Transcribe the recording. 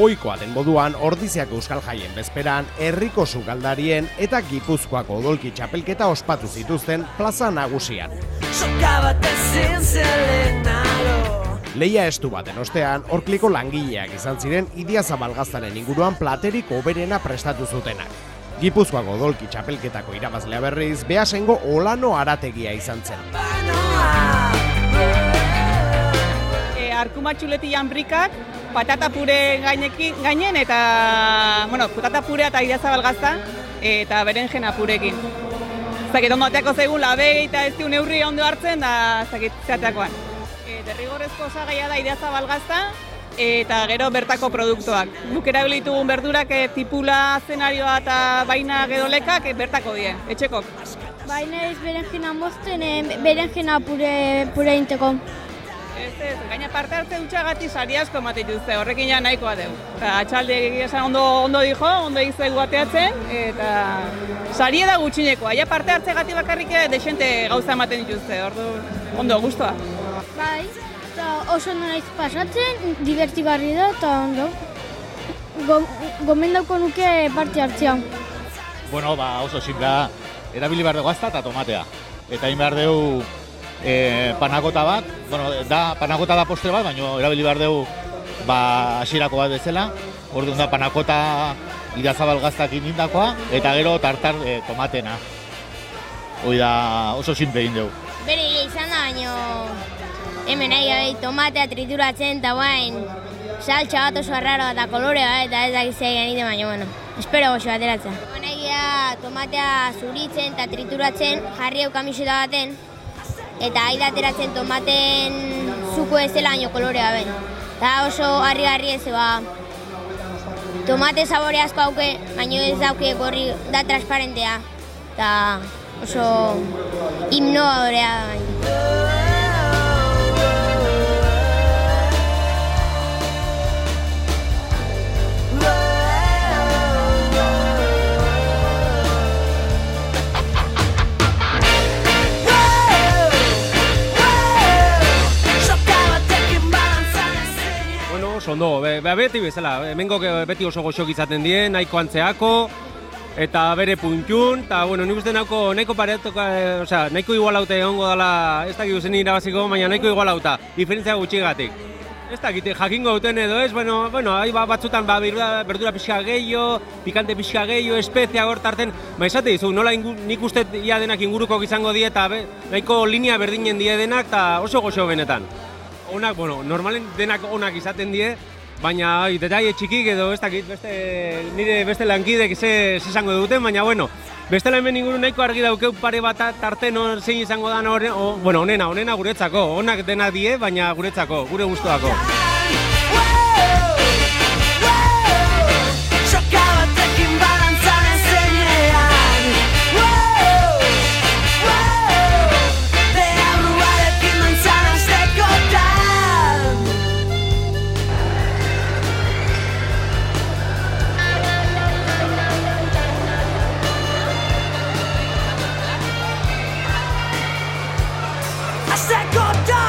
Ohikoa den moduan Ordiziako Euskal Jaien bezperan, herriko sukaldarien eta Gipuzkoako odolki txapelketa ospatu zituzten plaza nagusian. Lehia estu baten ostean, Orkliko langileak izan ziren Idiazabal gaztaren inguruan platerik hoberena prestatu zutenak. Gipuzkoako odolki txapelketako irabazlea berriz, Beasaingo Olano Arategia izan zen. Arkumatxuleti janbrikak, patata pure gainen eta, patata purea eta Idiazabal gazta eta berenjena purekin. Zakit ondo ateako zeigun labei eta ez diun neurri ondo hartzen da zakit zeateakoan. Derrigorrezko osagaia da Idiazabal gazta eta gero bertako produktuak. Guk erabilitugun berdurak tipula, zenarioa eta baina gedolekak bertako die, etxekok. Baina ez berenjena mozten, berenjena pure inteko. Ez, gaina parte hartze dutxagatik sari asko ematen dituzte, horrekin ja nahikoa dugu. Atxalde esan ondo dijo, ondo egizuegu ateatzen, eta sari da gutxinekoa. Ja parte hartzegatik bakarrik desente gauza ematen dituzte, ondo, gustoa. Bai, eta oso ondo naiz pasatzen, divertigarri da, eta ondo. Gomendauko nuke parte hartzea. Bueno, oso simplea, erabili behar dugu gazta eta tomatea. Eta egin behar dugu panakota bat, panakota da postre bat, baina erabili behar dugu hasierako bat bezala. Orduan da panakota Idiazabal gaztak indakoa, eta gero tartar tomatena. Hoi da oso simple egin dugu. Bere izan da, baina hemen nahi tomatea trituratzen eta guain saltsa bat oso arraro eta kolorea eta ez dakizea egin baina, espero goxo bateratzen. Egia tomatea zuritzen eta trituratzen jarri kamiseta baten eta haida ateratzen tomaten zuko ez dela baino kolorea ben. Eta oso harri-harri ez tomate sabore asko hauke, baina ez dauke gorri da transparentea. Eta oso innovadorea da baina. Ondo, beti bezala, hemengo beti oso goxok izaten die, nahiko antzeako, eta bere puntxun, eta nik uste nahiko paretuko, nahiko igualaute egongo dela, ez dakik zen irabaziko, baina nahiko igualauta, diferentzia gutxigatik. Ez dakit, jakingo duten edo ez, batzutan berdura pixka gehiago, pikante pixka gehiago, espezia gortarten, esate dizu, nola nik uste ia denak inguruko izango die, eta nahiko linea berdinen die denak, eta oso goxo benetan. Onak, normalen denak onak izaten die, baina detaile txikik edo ez dakit nire beste lankidek ze izango duten, baina bestela hemen inguru nahiko argi daukeu pare bat tarten zein izango da onena guretzako, onak denak die, baina guretzako, gure gustuako. I said go down.